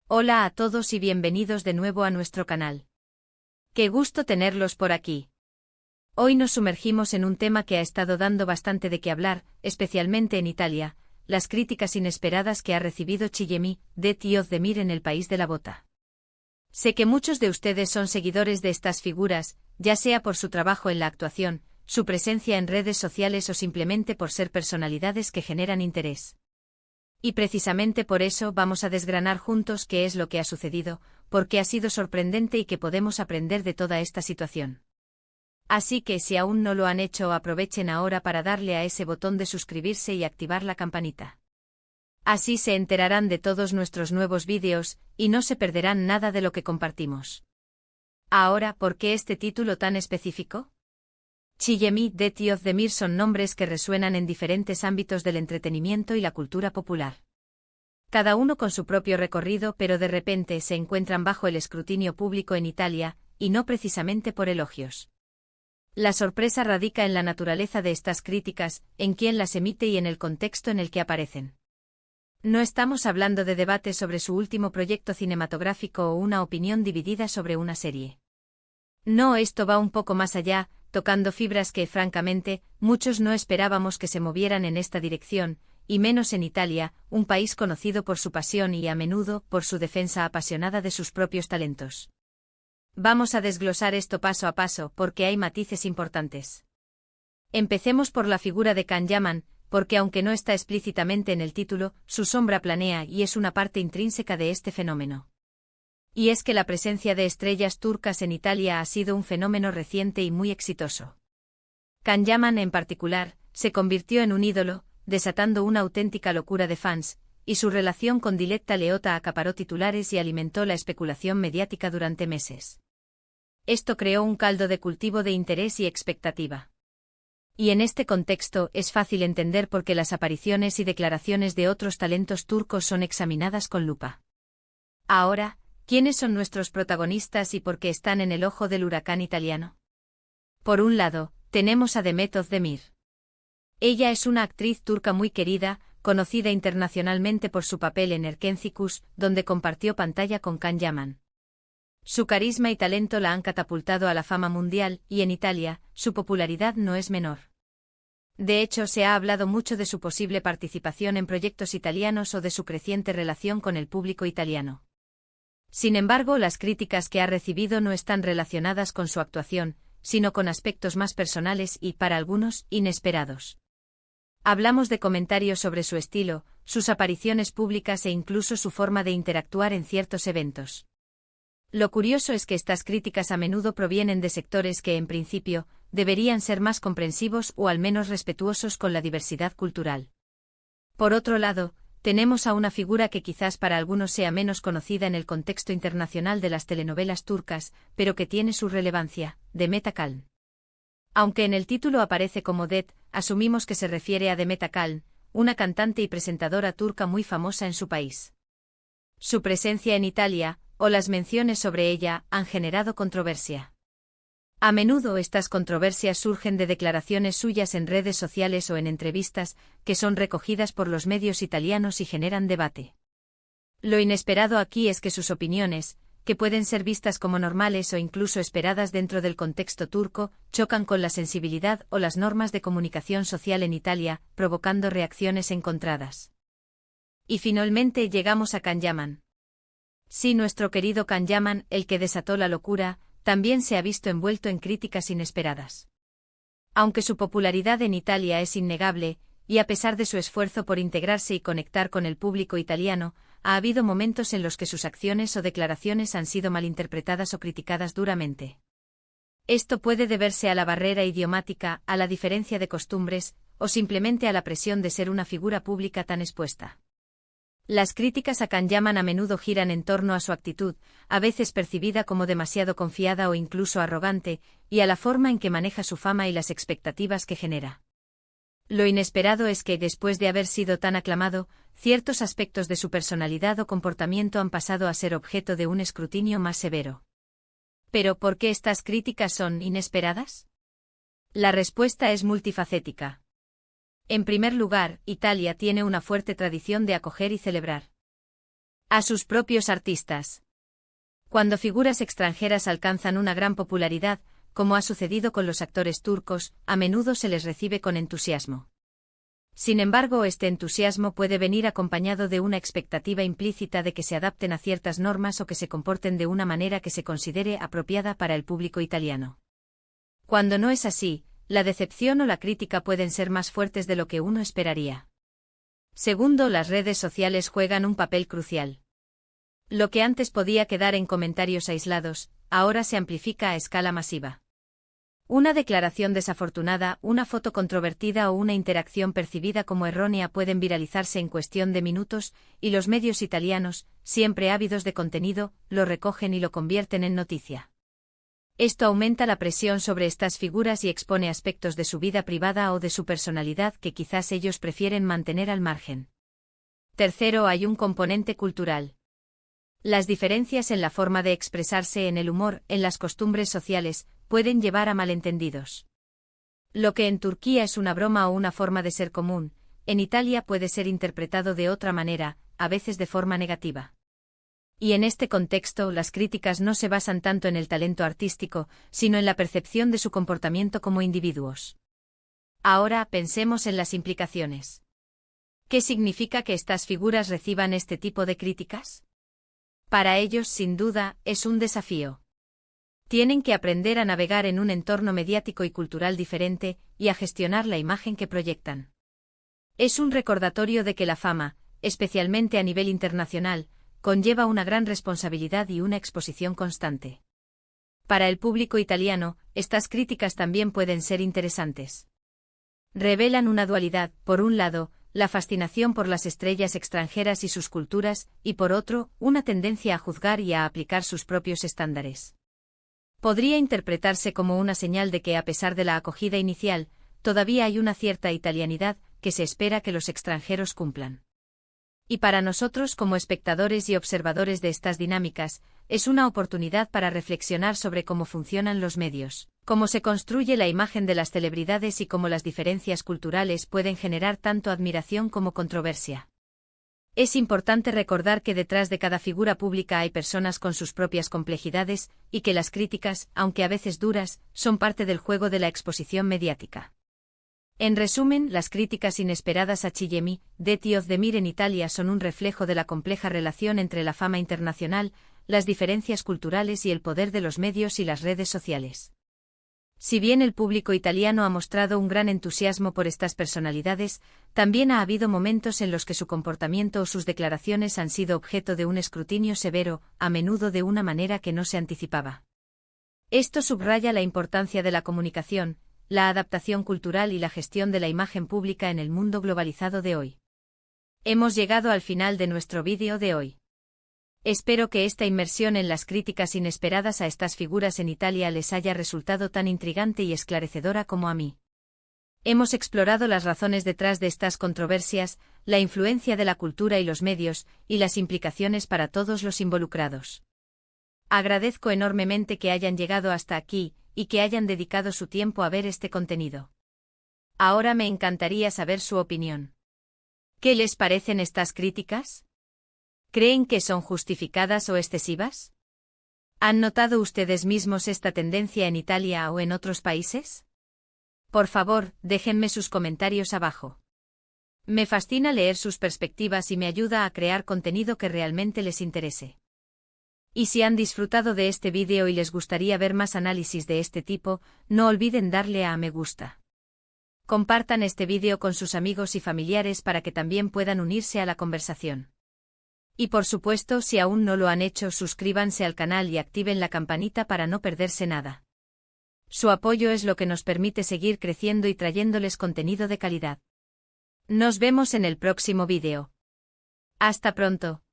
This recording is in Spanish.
Hola a todos y bienvenidos de nuevo a nuestro canal. Qué gusto tenerlos por aquí. Hoy nos sumergimos en un tema que ha estado dando bastante de qué hablar, especialmente en Italia, las críticas inesperadas que ha recibido Chillemi, det Özdemir en el país de la bota. Sé que muchos de ustedes son seguidores de estas figuras, ya sea por su trabajo en la actuación, su presencia en redes sociales o simplemente por ser personalidades que generan interés. Y precisamente por eso vamos a desgranar juntos qué es lo que ha sucedido, por qué ha sido sorprendente y qué podemos aprender de toda esta situación. Así que si aún no lo han hecho, aprovechen ahora para darle a ese botón de suscribirse y activar la campanita. Así se enterarán de todos nuestros nuevos vídeos, y no se perderán nada de lo que compartimos. Ahora, ¿por qué este título tan específico? Chillemi, det Özdemir son nombres que resuenan en diferentes ámbitos del entretenimiento y la cultura popular. Cada uno con su propio recorrido, pero de repente se encuentran bajo el escrutinio público en Italia, y no precisamente por elogios. La sorpresa radica en la naturaleza de estas críticas, en quién las emite y en el contexto en el que aparecen. No estamos hablando de debates sobre su último proyecto cinematográfico o una opinión dividida sobre una serie. No, esto va un poco más allá, tocando fibras que, francamente, muchos no esperábamos que se movieran en esta dirección, y menos en Italia, un país conocido por su pasión y, a menudo, por su defensa apasionada de sus propios talentos. Vamos a desglosar esto paso a paso, porque hay matices importantes. Empecemos por la figura de Can Yaman, porque aunque no está explícitamente en el título, su sombra planea y es una parte intrínseca de este fenómeno. Y es que la presencia de estrellas turcas en Italia ha sido un fenómeno reciente y muy exitoso. Can Yaman, en particular, se convirtió en un ídolo, desatando una auténtica locura de fans, y su relación con Diletta Leotta acaparó titulares y alimentó la especulación mediática durante meses. Esto creó un caldo de cultivo de interés y expectativa. Y en este contexto es fácil entender por qué las apariciones y declaraciones de otros talentos turcos son examinadas con lupa. Ahora, ¿quiénes son nuestros protagonistas y por qué están en el ojo del huracán italiano? Por un lado, tenemos a Demet Özdemir. Ella es una actriz turca muy querida, conocida internacionalmente por su papel en Erkencikus, donde compartió pantalla con Can Yaman. Su carisma y talento la han catapultado a la fama mundial, y en Italia, su popularidad no es menor. De hecho, se ha hablado mucho de su posible participación en proyectos italianos o de su creciente relación con el público italiano. Sin embargo, las críticas que ha recibido no están relacionadas con su actuación, sino con aspectos más personales y, para algunos, inesperados. Hablamos de comentarios sobre su estilo, sus apariciones públicas e incluso su forma de interactuar en ciertos eventos. Lo curioso es que estas críticas a menudo provienen de sectores que, en principio, deberían ser más comprensivos o al menos respetuosos con la diversidad cultural. Por otro lado, tenemos a una figura que quizás para algunos sea menos conocida en el contexto internacional de las telenovelas turcas, pero que tiene su relevancia, Demet Akalın. Aunque en el título aparece como Det, asumimos que se refiere a Demet Akalın, una cantante y presentadora turca muy famosa en su país. Su presencia en Italia, o las menciones sobre ella, han generado controversia. A menudo estas controversias surgen de declaraciones suyas en redes sociales o en entrevistas, que son recogidas por los medios italianos y generan debate. Lo inesperado aquí es que sus opiniones, que pueden ser vistas como normales o incluso esperadas dentro del contexto turco, chocan con la sensibilidad o las normas de comunicación social en Italia, provocando reacciones encontradas. Y finalmente llegamos a Can Yaman. Sí, nuestro querido Can Yaman, el que desató la locura, también se ha visto envuelto en críticas inesperadas. Aunque su popularidad en Italia es innegable, y a pesar de su esfuerzo por integrarse y conectar con el público italiano, ha habido momentos en los que sus acciones o declaraciones han sido malinterpretadas o criticadas duramente. Esto puede deberse a la barrera idiomática, a la diferencia de costumbres, o simplemente a la presión de ser una figura pública tan expuesta. Las críticas a Can Yaman a menudo giran en torno a su actitud, a veces percibida como demasiado confiada o incluso arrogante, y a la forma en que maneja su fama y las expectativas que genera. Lo inesperado es que, después de haber sido tan aclamado, ciertos aspectos de su personalidad o comportamiento han pasado a ser objeto de un escrutinio más severo. ¿Pero por qué estas críticas son inesperadas? La respuesta es multifacética. En primer lugar, Italia tiene una fuerte tradición de acoger y celebrar. a sus propios artistas. Cuando figuras extranjeras alcanzan una gran popularidad, como ha sucedido con los actores turcos, a menudo se les recibe con entusiasmo. Sin embargo, este entusiasmo puede venir acompañado de una expectativa implícita de que se adapten a ciertas normas o que se comporten de una manera que se considere apropiada para el público italiano. Cuando no es así, la decepción o la crítica pueden ser más fuertes de lo que uno esperaría. Segundo, las redes sociales juegan un papel crucial. Lo que antes podía quedar en comentarios aislados, ahora se amplifica a escala masiva. Una declaración desafortunada, una foto controvertida o una interacción percibida como errónea pueden viralizarse en cuestión de minutos, y los medios italianos, siempre ávidos de contenido, lo recogen y lo convierten en noticia. Esto aumenta la presión sobre estas figuras y expone aspectos de su vida privada o de su personalidad que quizás ellos prefieren mantener al margen. Tercero, hay un componente cultural. Las diferencias en la forma de expresarse, en el humor, en las costumbres sociales, pueden llevar a malentendidos. Lo que en Turquía es una broma o una forma de ser común, en Italia puede ser interpretado de otra manera, a veces de forma negativa. Y en este contexto, las críticas no se basan tanto en el talento artístico, sino en la percepción de su comportamiento como individuos. Ahora, pensemos en las implicaciones. ¿Qué significa que estas figuras reciban este tipo de críticas? Para ellos, sin duda, es un desafío. Tienen que aprender a navegar en un entorno mediático y cultural diferente, y a gestionar la imagen que proyectan. Es un recordatorio de que la fama, especialmente a nivel internacional, conlleva una gran responsabilidad y una exposición constante. Para el público italiano, estas críticas también pueden ser interesantes. Revelan una dualidad, por un lado, la fascinación por las estrellas extranjeras y sus culturas, y por otro, una tendencia a juzgar y a aplicar sus propios estándares. Podría interpretarse como una señal de que, a pesar de la acogida inicial, todavía hay una cierta italianidad que se espera que los extranjeros cumplan. Y para nosotros, como espectadores y observadores de estas dinámicas, es una oportunidad para reflexionar sobre cómo funcionan los medios, cómo se construye la imagen de las celebridades y cómo las diferencias culturales pueden generar tanto admiración como controversia. Es importante recordar que detrás de cada figura pública hay personas con sus propias complejidades, y que las críticas, aunque a veces duras, son parte del juego de la exposición mediática. En resumen, las críticas inesperadas a Chillemi, Detti Özdemir en Italia son un reflejo de la compleja relación entre la fama internacional, las diferencias culturales y el poder de los medios y las redes sociales. Si bien el público italiano ha mostrado un gran entusiasmo por estas personalidades, también ha habido momentos en los que su comportamiento o sus declaraciones han sido objeto de un escrutinio severo, a menudo de una manera que no se anticipaba. Esto subraya la importancia de la comunicación, la adaptación cultural y la gestión de la imagen pública en el mundo globalizado de hoy. Hemos llegado al final de nuestro vídeo de hoy. Espero que esta inmersión en las críticas inesperadas a estas figuras en Italia les haya resultado tan intrigante y esclarecedora como a mí. Hemos explorado las razones detrás de estas controversias, la influencia de la cultura y los medios, y las implicaciones para todos los involucrados. Agradezco enormemente que hayan llegado hasta aquí, y que hayan dedicado su tiempo a ver este contenido. Ahora me encantaría saber su opinión. ¿Qué les parecen estas críticas? ¿Creen que son justificadas o excesivas? ¿Han notado ustedes mismos esta tendencia en Italia o en otros países? Por favor, déjenme sus comentarios abajo. Me fascina leer sus perspectivas y me ayuda a crear contenido que realmente les interese. Y si han disfrutado de este vídeo y les gustaría ver más análisis de este tipo, no olviden darle a me gusta. Compartan este vídeo con sus amigos y familiares para que también puedan unirse a la conversación. Y por supuesto, si aún no lo han hecho, suscríbanse al canal y activen la campanita para no perderse nada. Su apoyo es lo que nos permite seguir creciendo y trayéndoles contenido de calidad. Nos vemos en el próximo vídeo. Hasta pronto.